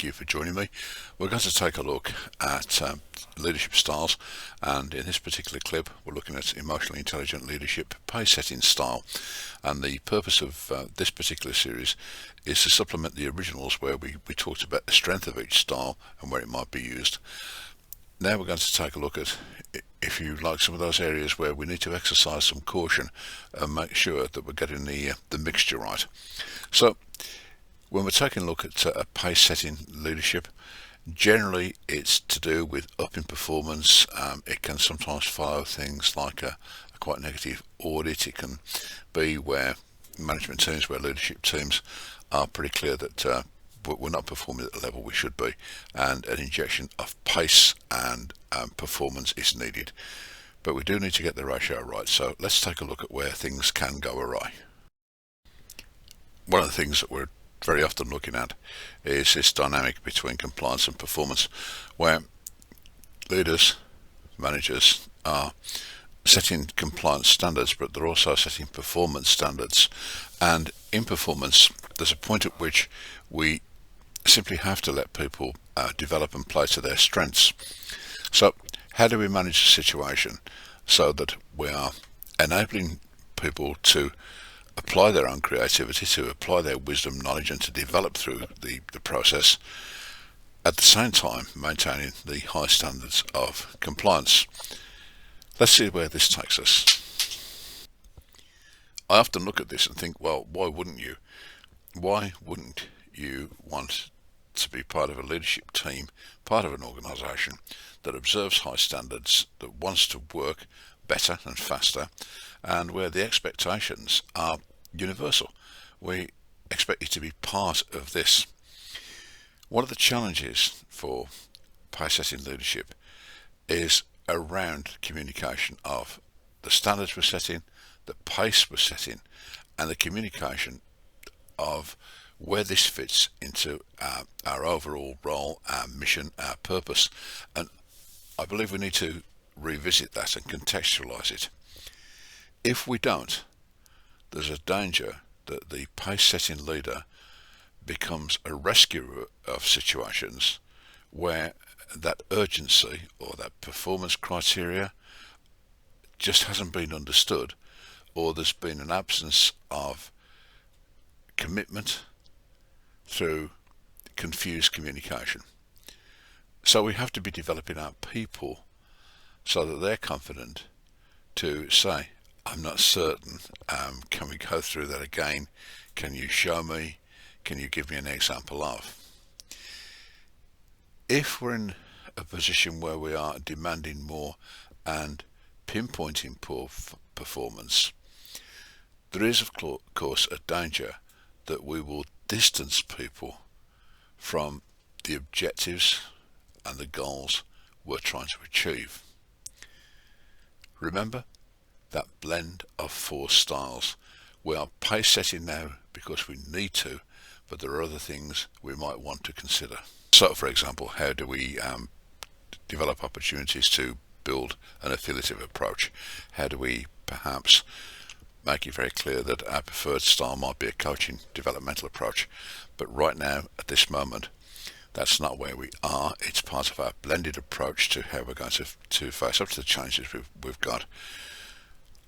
you for joining me. We're going to take a look at leadership styles, and in this particular clip we're looking at emotionally intelligent leadership pace setting style. And the purpose of this particular series is to supplement the originals where we talked about the strength of each style and where it might be used. Now we're going to take a look at, if you like, some of those areas where we need to exercise some caution and make sure that we're getting the mixture right. So when we're taking a look at pace setting leadership, generally it's to do with upping performance. It can sometimes follow things like a quite negative audit. It can be where management teams, where leadership teams are pretty clear that we're not performing at the level we should be, and an injection of pace and performance is needed. But we do need to get the ratio right, so let's take a look at where things can go awry. One of the things that we're very often looking at is this dynamic between compliance and performance, where leaders, managers are setting compliance standards, but they're also setting performance standards. And in performance, there's a point at which we simply have to let people develop and play to their strengths. So how do we manage the situation so that we are enabling people to apply their own creativity, to apply their wisdom, knowledge, and to develop through the process, at the same time maintaining the high standards of compliance? Let's see where this takes us. I often look at this and think, well, why wouldn't you? Why wouldn't you want to be part of a leadership team, part of an organisation that observes high standards, that wants to work better and faster, and where the expectations are universal? We expect you to be part of this. One of the challenges for pace setting leadership is around communication of the standards we're setting, the pace we're setting, and the communication of where this fits into our overall role, our mission, our purpose. And I believe we need to revisit that and contextualize it. If we don't, there's a danger that the pace setting leader becomes a rescuer of situations where that urgency or that performance criteria just hasn't been understood, or there's been an absence of commitment through confused communication. So we have to be developing our people so that they're confident to say, I'm not certain, can we go through that again? Can you show me? Can you give me an example of? If we're in a position where we are demanding more and pinpointing poor performance, there is of course a danger that we will distance people from the objectives and the goals we're trying to achieve. Remember that blend of four styles. We are pace setting now because we need to, but there are other things we might want to consider. So, for example, how do we develop opportunities to build an affiliative approach? How do we perhaps make it very clear that our preferred style might be a coaching developmental approach? But right now, at this moment, that's not where we are. It's part of our blended approach to how we're going to face up to the challenges we've got.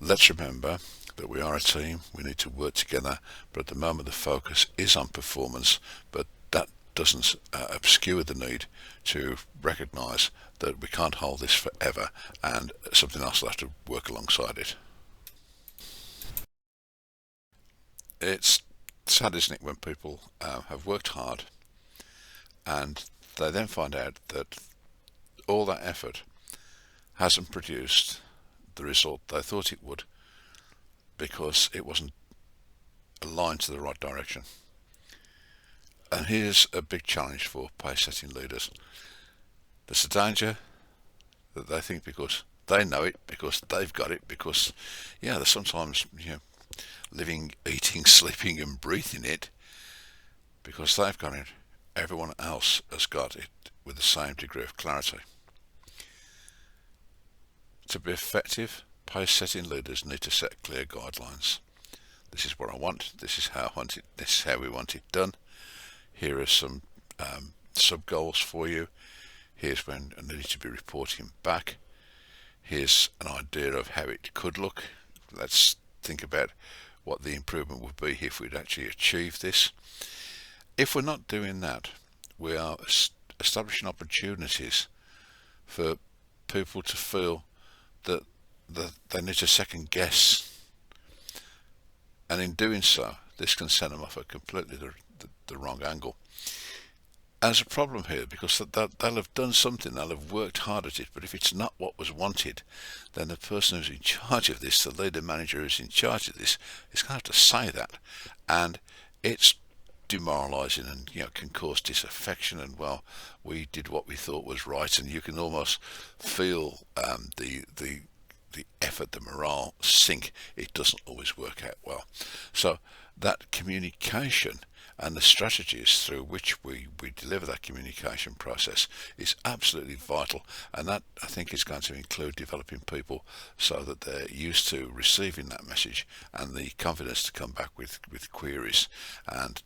Let's remember that we are a team, we need to work together, but at the moment the focus is on performance, but that doesn't obscure the need to recognise that we can't hold this forever, and something else will have to work alongside it. It's sad, isn't it, when people have worked hard and they then find out that all that effort hasn't produced the result they thought it would because it wasn't aligned to the right direction. And here's a big challenge for pace setting leaders. There's a danger that they think because they know it, because they've got it, because they're sometimes living, eating, sleeping and breathing it, because they've got it, everyone else has got it with the same degree of clarity. To be effective, pace setting leaders need to set clear guidelines. This is what I want, this is how I want it, this is how we want it done. Here are some sub goals for you. Here's when I need to be reporting back. Here's an idea of how it could look. Let's think about what the improvement would be if we'd actually achieved this. If we're not doing that, we are establishing opportunities for people to feel that they need to second guess, and in doing so, this can send them off at completely the wrong angle. And there's a problem here, because they'll have done something, they'll have worked hard at it, but if it's not what was wanted, then the person who's in charge of this, the leader manager who's in charge of this, is going to have to say that, and it's demoralizing, and can cause disaffection, and well, we did what we thought was right, and you can almost feel the effort, the morale sink. It doesn't always work out well. So that communication and the strategies through which we deliver that communication process is absolutely vital, and that, I think, is going to include developing people so that they're used to receiving that message and the confidence to come back with queries, and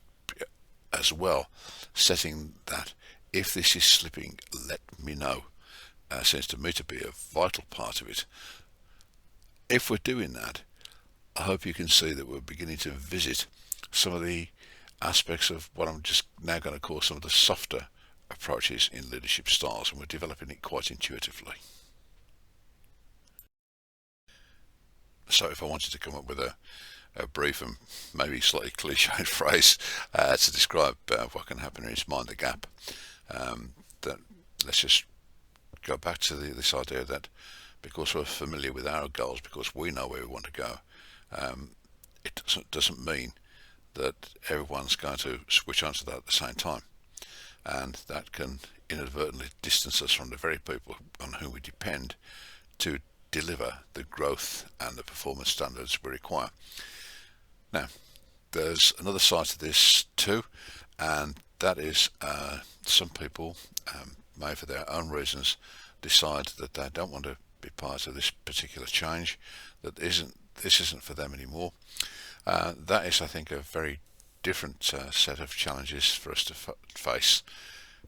as well setting that if this is slipping, let me know. Seems to me to be a vital part of it. If we're doing that, I hope you can see that we're beginning to visit some of the aspects of what I'm just now going to call some of the softer approaches in leadership styles, and we're developing it quite intuitively. So if I wanted to come up with a brief and maybe slightly cliched phrase to describe what can happen is mind the gap. That let's just go back to this idea that because we're familiar with our goals, because we know where we want to go, it doesn't mean that everyone's going to switch onto that at the same time, and that can inadvertently distance us from the very people on whom we depend to deliver the growth and the performance standards we require. Now, there's another side to this too, and that is some people may, for their own reasons, decide that they don't want to be part of this particular change, that this isn't for them anymore. That is, I think, a very different set of challenges for us to face.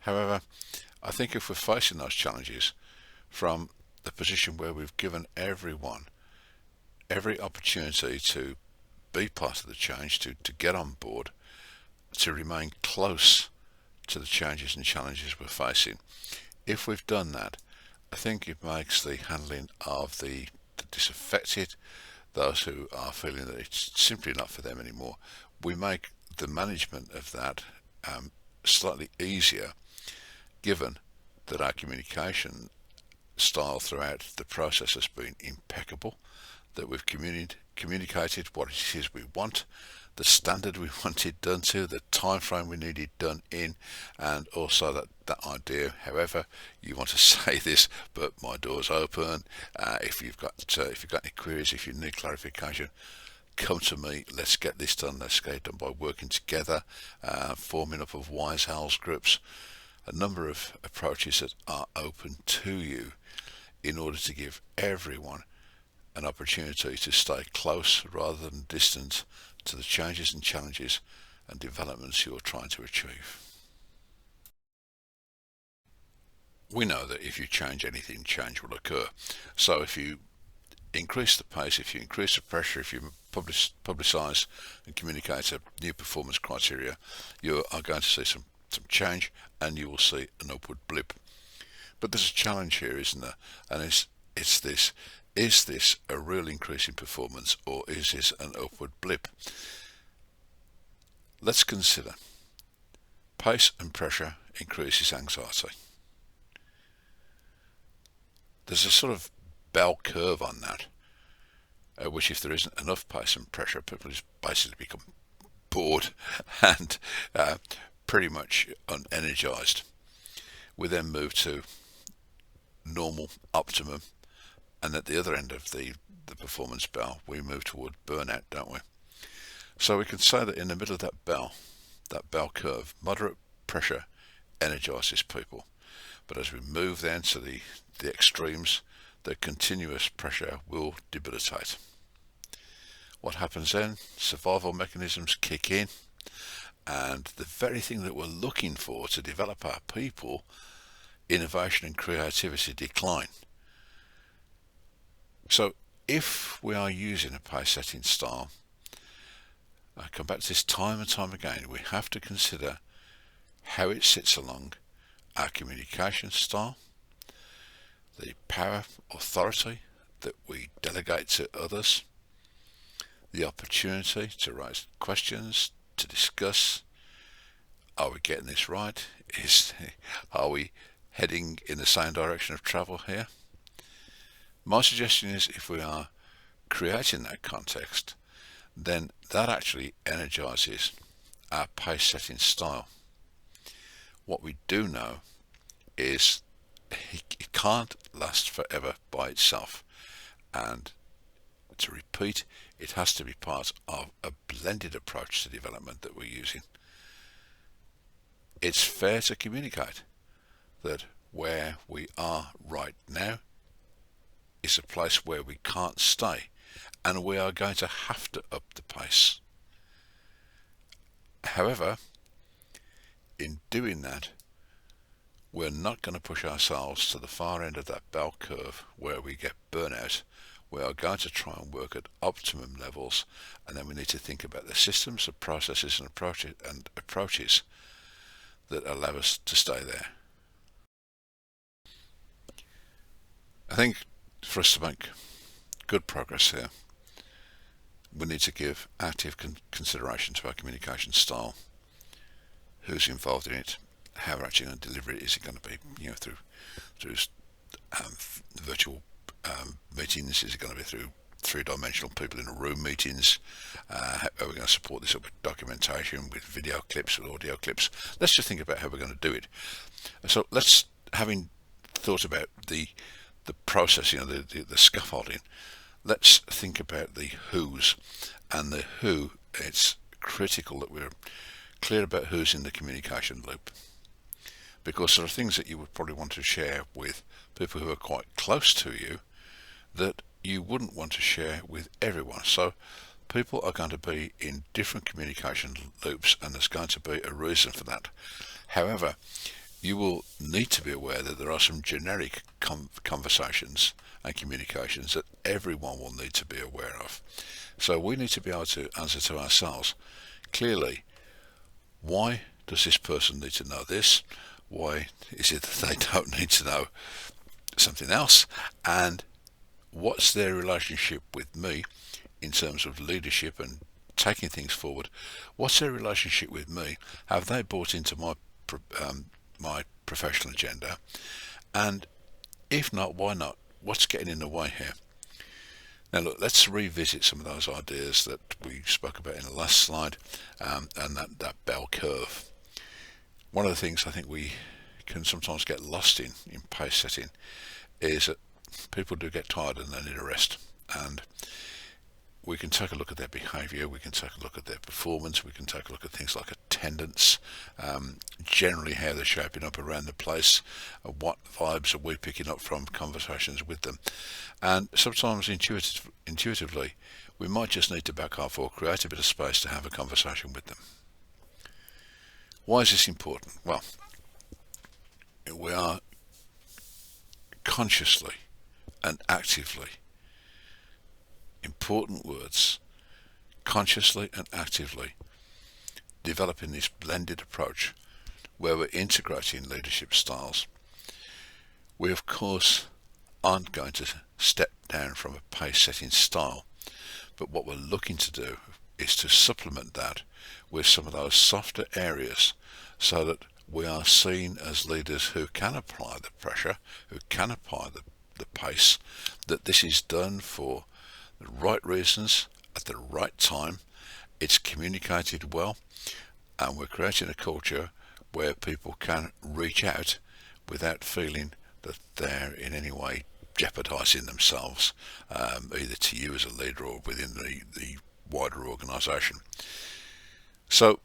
However, I think if we're facing those challenges from the position where we've given everyone every opportunity to be part of the change, to get on board, to remain close to the changes and challenges we're facing, if we've done that, I think it makes the handling of the disaffected, those who are feeling that it's simply not for them anymore, we make the management of that slightly easier, given that our communication style throughout the process has been impeccable, that we've communicated what it is we want, the standard we want it done to, the time frame we need it done in, and also that idea, however you want to say this, but my door's open. If you've got any queries, if you need clarification, come to me. Let's get this done. Let's get it done by working together, forming up of wise owls groups, a number of approaches that are open to you in order to give everyone an opportunity to stay close rather than distant to the changes and challenges and developments you're trying to achieve. We know that if you change anything, change will occur. So if you increase the pace, if you increase the pressure, if you publicise and communicate a new performance criteria, you are going to see some change, and you will see an upward blip. But there's a challenge here, isn't there? And it's this: is this a real increase in performance, or is this an upward blip? Let's consider pace and pressure increases anxiety. There's a sort of bell curve on that, which if there isn't enough pace and pressure, people just basically become bored and pretty much unenergized. We then move to normal, optimum, and at the other end of the performance bell, we move toward burnout, don't we? So we can say that in the middle of that bell curve, moderate pressure energizes people. But as we move then to the extremes, the continuous pressure will debilitate. What happens then? Survival mechanisms kick in, and the very thing that we're looking for to develop our people, innovation and creativity, decline. So if we are using a pace setting style, I come back to this time and time again, we have to consider how it sits along our communication style, the power, authority that we delegate to others, the opportunity to raise questions, to discuss, are we getting this right? Are we heading in the same direction of travel here? My suggestion is, if we are creating that context, then that actually energizes our pace setting style. What we do know is it can't last forever by itself, and to repeat, it has to be part of a blended approach to development that we're using. It's fair to communicate that where we are right now is a place where we can't stay, and we are going to have to up the pace. However, in doing that, we're not going to push ourselves to the far end of that bell curve where we get burnout. We are going to try and work at optimum levels, and then we need to think about the systems, the processes and approaches that allow us to stay there. I think for us to make good progress here, we need to give active consideration to our communication style, who's involved in it, how we're actually going to deliver it. Is it going to be, through virtual meetings? Is it going to be through three-dimensional people in a room meetings? How are we going to support this up with documentation, with video clips, with audio clips? Let's just think about how we're going to do it. So let's, having thought about the process, the scaffolding, let's think about the who's. And the who, it's critical that we're clear about who's in the communication loop, because there are things that you would probably want to share with people who are quite close to you that you wouldn't want to share with everyone. So people are going to be in different communication loops, and there's going to be a reason for that. However, you will need to be aware that there are some generic conversations and communications that everyone will need to be aware of. So we need to be able to answer to ourselves clearly, why does this person need to know this? Why is it that they don't need to know something else? And what's their relationship with me in terms of leadership and taking things forward? What's their relationship with me? Have they bought into my professional agenda? And if not, why not? What's getting in the way here? Now look, let's revisit some of those ideas that we spoke about in the last slide, and that bell curve. One of the things I think we can sometimes get lost in pace setting is that people do get tired and they need a rest. And we can take a look at their behaviour, we can take a look at their performance, we can take a look at things like attendance, generally how they're shaping up around the place, what vibes are we picking up from conversations with them. And sometimes intuitively, we might just need to back off or create a bit of space to have a conversation with them. Why is this important? Well, we are consciously and actively, important words, consciously and actively developing this blended approach where we're integrating leadership styles. We of course aren't going to step down from a pace setting style, but what we're looking to do is to supplement that with some of those softer areas so that we are seen as leaders who can apply the pressure, who can apply the pace, that this is done for the right reasons at the right time, it's communicated well, and we're creating a culture where people can reach out without feeling that they're in any way jeopardising themselves, either to you as a leader or within the wider organisation. So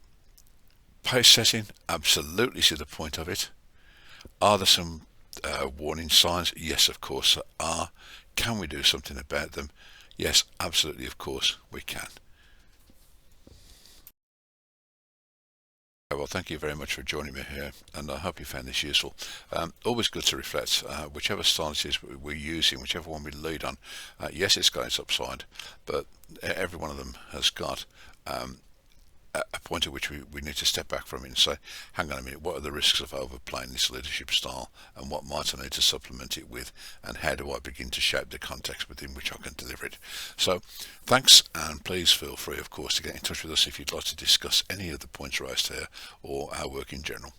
pace setting, absolutely see the point of it. Are there some warning signs? Yes, of course there are. Can we do something about them? Yes, absolutely, of course we can. Well, thank you very much for joining me here, and I hope you found this useful. Always good to reflect, whichever style it is we're using, whichever one we lead on. Yes, it's got its upside, but every one of them has got a point at which we need to step back from it and say, hang on a minute, what are the risks of overplaying this leadership style, and what might I need to supplement it with, and how do I begin to shape the context within which I can deliver it? So thanks, and please feel free, of course, to get in touch with us if you'd like to discuss any of the points raised here or our work in general.